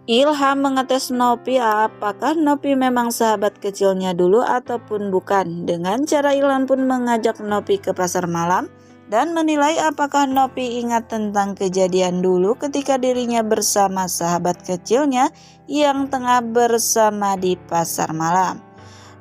Ilham mengetes Nopi apakah Nopi memang sahabat kecilnya dulu ataupun bukan. Dengan cara Ilham pun mengajak Nopi ke pasar malam dan menilai apakah Nopi ingat tentang kejadian dulu ketika dirinya bersama sahabat kecilnya yang tengah bersama di pasar malam.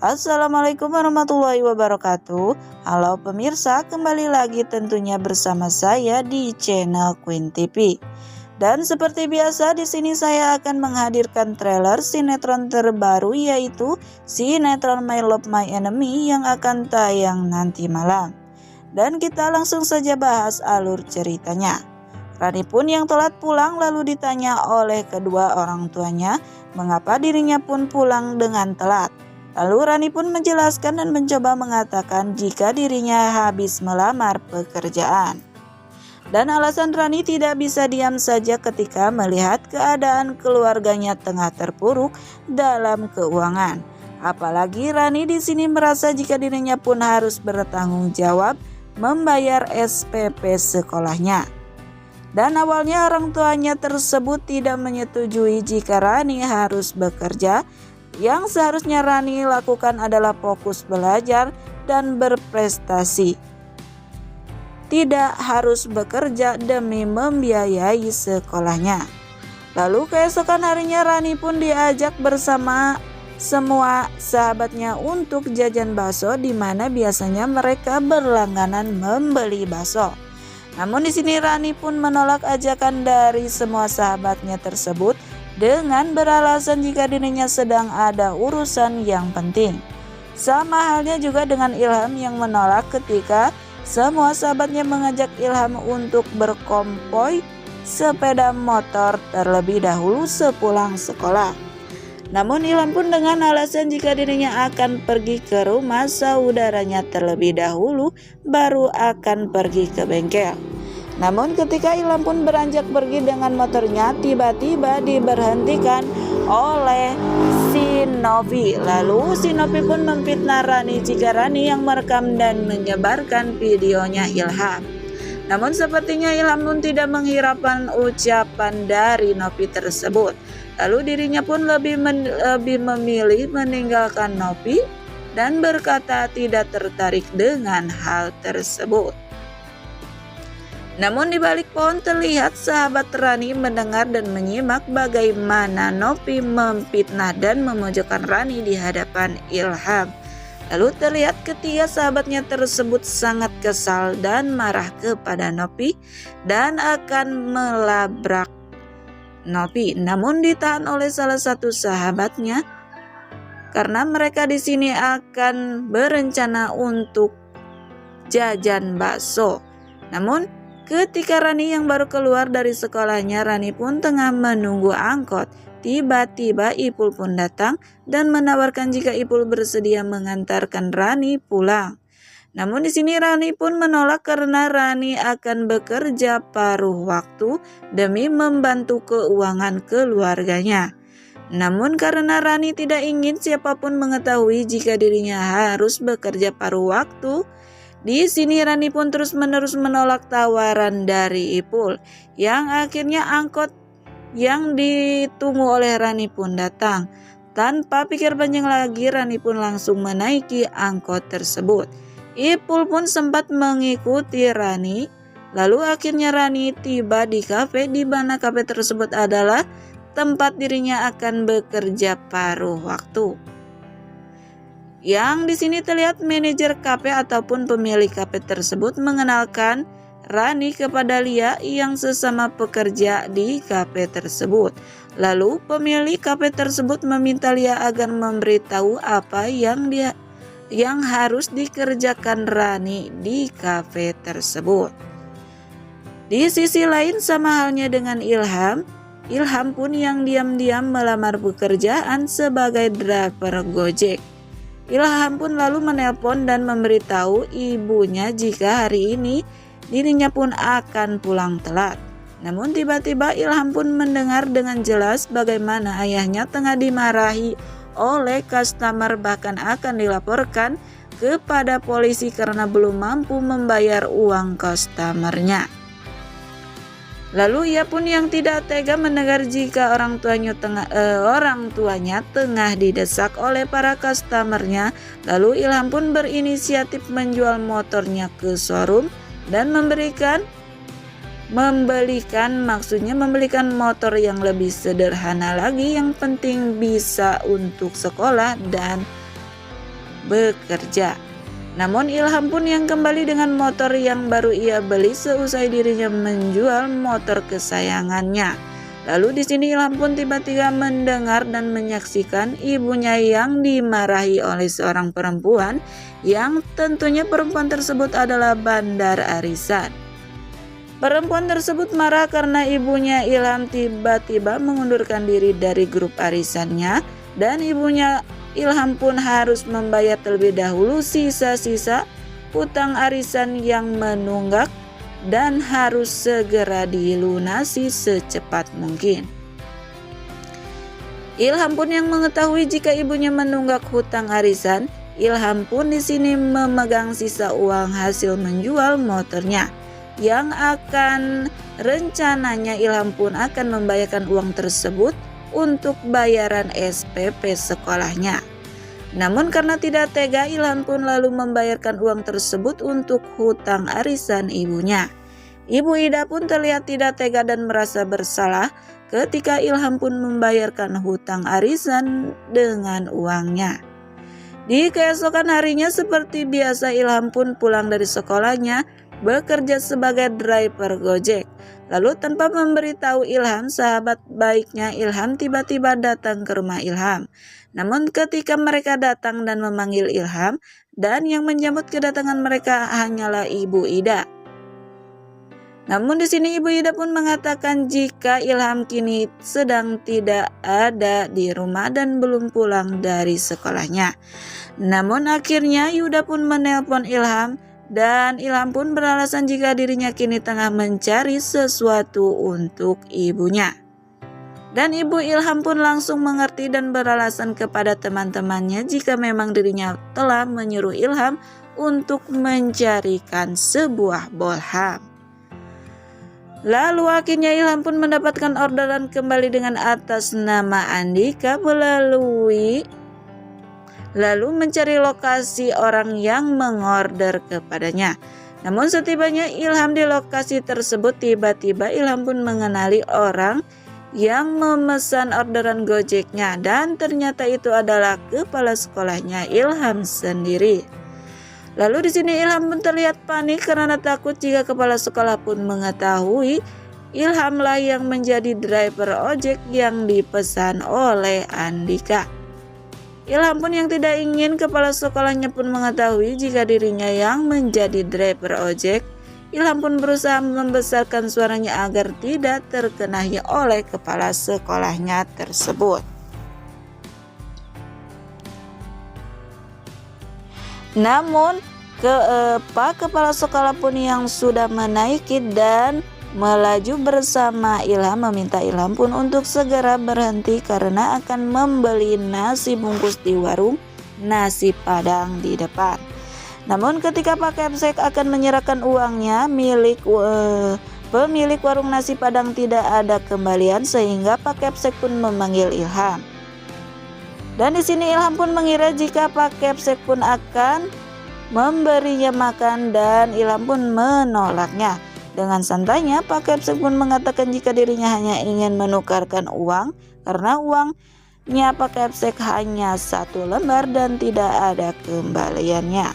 Assalamualaikum warahmatullahi wabarakatuh. Halo pemirsa, kembali lagi tentunya bersama saya di channel Queen TV. Dan seperti biasa di sini saya akan menghadirkan trailer sinetron terbaru, yaitu sinetron My Love My Enemy yang akan tayang nanti malam. Dan kita langsung saja bahas alur ceritanya. Rani pun yang telat pulang lalu ditanya oleh kedua orang tuanya mengapa dirinya pun pulang dengan telat. Lalu Rani pun menjelaskan dan mencoba mengatakan jika dirinya habis melamar pekerjaan. Dan alasan Rani tidak bisa diam saja ketika melihat keadaan keluarganya tengah terpuruk dalam keuangan. Apalagi Rani di sini merasa jika dirinya pun harus bertanggung jawab membayar SPP sekolahnya. Dan awalnya orang tuanya tersebut tidak menyetujui jika Rani harus bekerja. Yang seharusnya Rani lakukan adalah fokus belajar dan berprestasi. Tidak harus bekerja demi membiayai sekolahnya. Lalu keesokan harinya Rani pun diajak bersama semua sahabatnya untuk jajan bakso, di mana biasanya mereka berlangganan membeli bakso. Namun di sini Rani pun menolak ajakan dari semua sahabatnya tersebut dengan beralasan jika dirinya sedang ada urusan yang penting. Sama halnya juga dengan Ilham yang menolak ketika semua sahabatnya mengajak Ilham untuk berkonvoy sepeda motor terlebih dahulu sepulang sekolah. Namun Ilham pun dengan alasan jika dirinya akan pergi ke rumah saudaranya terlebih dahulu baru akan pergi ke bengkel. Namun ketika Ilham pun beranjak pergi dengan motornya, tiba-tiba diberhentikan oleh si Novi. Lalu si Novi pun memfitnah Rani jika Rani yang merekam dan menyebarkan videonya Ilham. Namun sepertinya Ilham pun tidak menghiraukan ucapan dari Novi tersebut. Lalu dirinya pun lebih memilih meninggalkan Novi dan berkata tidak tertarik dengan hal tersebut. Namun di balik pohon terlihat sahabat Rani mendengar dan menyimak bagaimana Novi memfitnah dan memojokkan Rani di hadapan Ilham. Lalu terlihat ketika sahabatnya tersebut sangat kesal dan marah kepada Novi dan akan melabrak Novi. Namun ditahan oleh salah satu sahabatnya karena mereka di sini akan berencana untuk jajan bakso. Namun ketika Rani yang baru keluar dari sekolahnya, Rani pun tengah menunggu angkot. Tiba-tiba Ipul pun datang dan menawarkan jika Ipul bersedia mengantarkan Rani pulang. Namun di sini Rani pun menolak karena Rani akan bekerja paruh waktu demi membantu keuangan keluarganya. Namun karena Rani tidak ingin siapapun mengetahui jika dirinya harus bekerja paruh waktu, di sini Rani pun terus-menerus menolak tawaran dari Ipul, yang akhirnya angkot yang ditunggu oleh Rani pun datang. Tanpa pikir panjang lagi, Rani pun langsung menaiki angkot tersebut. Ipul pun sempat mengikuti Rani. Lalu akhirnya Rani tiba di kafe, di mana kafe tersebut adalah tempat dirinya akan bekerja paruh waktu. Yang di sini terlihat manajer kafe ataupun pemilik kafe tersebut mengenalkan Rani kepada Lia yang sesama pekerja di kafe tersebut. Lalu pemilik kafe tersebut meminta Lia agar memberitahu apa yang harus dikerjakan Rani di kafe tersebut. Di sisi lain sama halnya dengan Ilham pun yang diam-diam melamar pekerjaan sebagai driver Gojek. Ilham pun lalu menelpon dan memberitahu ibunya jika hari ini dirinya pun akan pulang telat. Namun tiba-tiba Ilham pun mendengar dengan jelas bagaimana ayahnya tengah dimarahi oleh customer, bahkan akan dilaporkan kepada polisi karena belum mampu membayar uang customernya. Lalu ia pun yang tidak tega mendengar jika orang tuanya tengah didesak oleh para customernya. Lalu Ilham pun berinisiatif menjual motornya ke showroom dan membelikan motor yang lebih sederhana lagi, yang penting bisa untuk sekolah dan bekerja. Namun Ilham pun yang kembali dengan motor yang baru ia beli seusai dirinya menjual motor kesayangannya. Lalu di sini Ilham pun tiba-tiba mendengar dan menyaksikan ibunya yang dimarahi oleh seorang perempuan, yang tentunya perempuan tersebut adalah Bandar Arisan. Perempuan tersebut marah karena ibunya Ilham tiba-tiba mengundurkan diri dari grup arisannya, dan ibunya Ilham pun harus membayar terlebih dahulu sisa-sisa hutang arisan yang menunggak dan harus segera dilunasi secepat mungkin. Ilham pun yang mengetahui jika ibunya menunggak hutang arisan, Ilham pun di sini memegang sisa uang hasil menjual motornya, yang akan rencananya Ilham pun akan membayarkan uang tersebut untuk bayaran SPP sekolahnya. Namun karena tidak tega, Ilham pun lalu membayarkan uang tersebut untuk hutang arisan ibunya. Ibu Ida pun terlihat tidak tega dan merasa bersalah ketika Ilham pun membayarkan hutang arisan dengan uangnya. Di keesokan harinya seperti biasa, Ilham pun pulang dari sekolahnya bekerja sebagai driver Gojek. Lalu tanpa memberitahu Ilham, sahabat baiknya Ilham tiba-tiba datang ke rumah Ilham. Namun ketika mereka datang dan memanggil Ilham, dan yang menyambut kedatangan mereka hanyalah Ibu Ida. Namun di sini Ibu Ida pun mengatakan jika Ilham kini sedang tidak ada di rumah dan belum pulang dari sekolahnya. Namun akhirnya Yuda pun menelpon Ilham, dan Ilham pun beralasan jika dirinya kini tengah mencari sesuatu untuk ibunya. Dan ibu Ilham pun langsung mengerti dan beralasan kepada teman-temannya jika memang dirinya telah menyuruh Ilham untuk mencarikan sebuah bolham. Lalu akhirnya Ilham pun mendapatkan orderan kembali dengan atas nama Andika lalu mencari lokasi orang yang mengorder kepadanya. Namun setibanya Ilham di lokasi tersebut, tiba-tiba Ilham pun mengenali orang yang memesan orderan Gojeknya, dan ternyata itu adalah kepala sekolahnya Ilham sendiri. Lalu di sini Ilham pun terlihat panik karena takut jika kepala sekolah pun mengetahui Ilhamlah yang menjadi driver ojek yang dipesan oleh Andika. Ilham pun yang tidak ingin kepala sekolahnya pun mengetahui jika dirinya yang menjadi driver ojek. Ilham pun berusaha membesarkan suaranya agar tidak terkenai oleh kepala sekolahnya tersebut. Namun kepala sekolah pun yang sudah menaiki dan melaju bersama Ilham meminta Ilham pun untuk segera berhenti karena akan membeli nasi bungkus di warung nasi Padang di depan. Namun ketika Pak Kepsek akan menyerahkan uangnya, pemilik warung nasi Padang tidak ada kembalian, sehingga Pak Kepsek pun memanggil Ilham. Dan di sini Ilham pun mengira jika Pak Kepsek pun akan memberinya makan, dan Ilham pun menolaknya. Dengan santainya Pak Kepsek pun mengatakan jika dirinya hanya ingin menukarkan uang karena uangnya Pak Kepsek hanya 1 lembar dan tidak ada kembaliannya.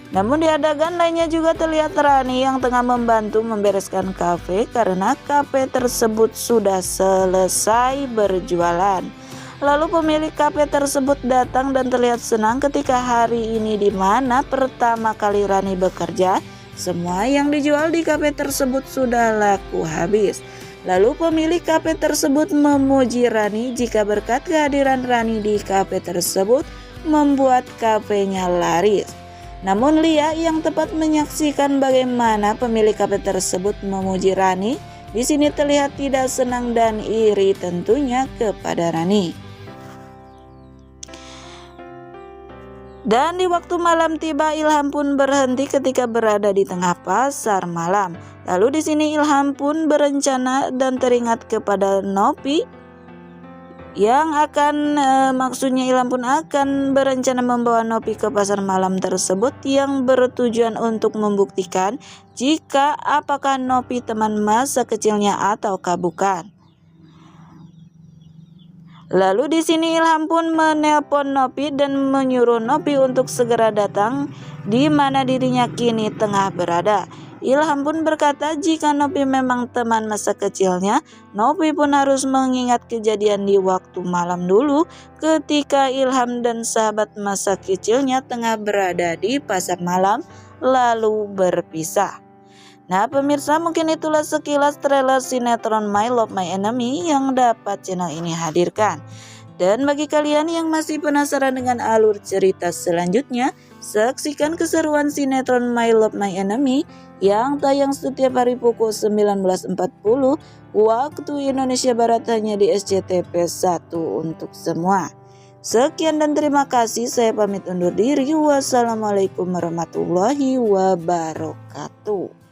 Namun di adegan lainnya juga terlihat Rani yang tengah membantu membereskan kafe karena kafe tersebut sudah selesai berjualan. Lalu pemilik kafe tersebut datang dan terlihat senang ketika hari ini di mana pertama kali Rani bekerja. Semua yang dijual di kafe tersebut sudah laku habis. Lalu pemilik kafe tersebut memuji Rani jika berkat kehadiran Rani di kafe tersebut membuat kafenya laris. Namun Lia yang tepat menyaksikan bagaimana pemilik kafe tersebut memuji Rani, di sini terlihat tidak senang dan iri tentunya kepada Rani. Dan di waktu malam tiba, Ilham pun berhenti ketika berada di tengah pasar malam. Lalu di sini Ilham pun berencana dan teringat kepada Nopi yang maksudnya Ilham pun akan berencana membawa Nopi ke pasar malam tersebut yang bertujuan untuk membuktikan jika apakah Nopi teman masa kecilnya ataukah bukan. Lalu di sini Ilham pun menelpon Nopi dan menyuruh Nopi untuk segera datang di mana dirinya kini tengah berada. Ilham pun berkata jika Nopi memang teman masa kecilnya, Nopi pun harus mengingat kejadian di waktu malam dulu ketika Ilham dan sahabat masa kecilnya tengah berada di pasar malam lalu berpisah. Nah pemirsa, mungkin itulah sekilas trailer sinetron My Love My Enemy yang dapat channel ini hadirkan. Dan bagi kalian yang masih penasaran dengan alur cerita selanjutnya, saksikan keseruan sinetron My Love My Enemy yang tayang setiap hari pukul 19.40 waktu Indonesia Barat hanya di SCTV 1 untuk semua. Sekian dan terima kasih, saya pamit undur diri. Wassalamualaikum warahmatullahi wabarakatuh.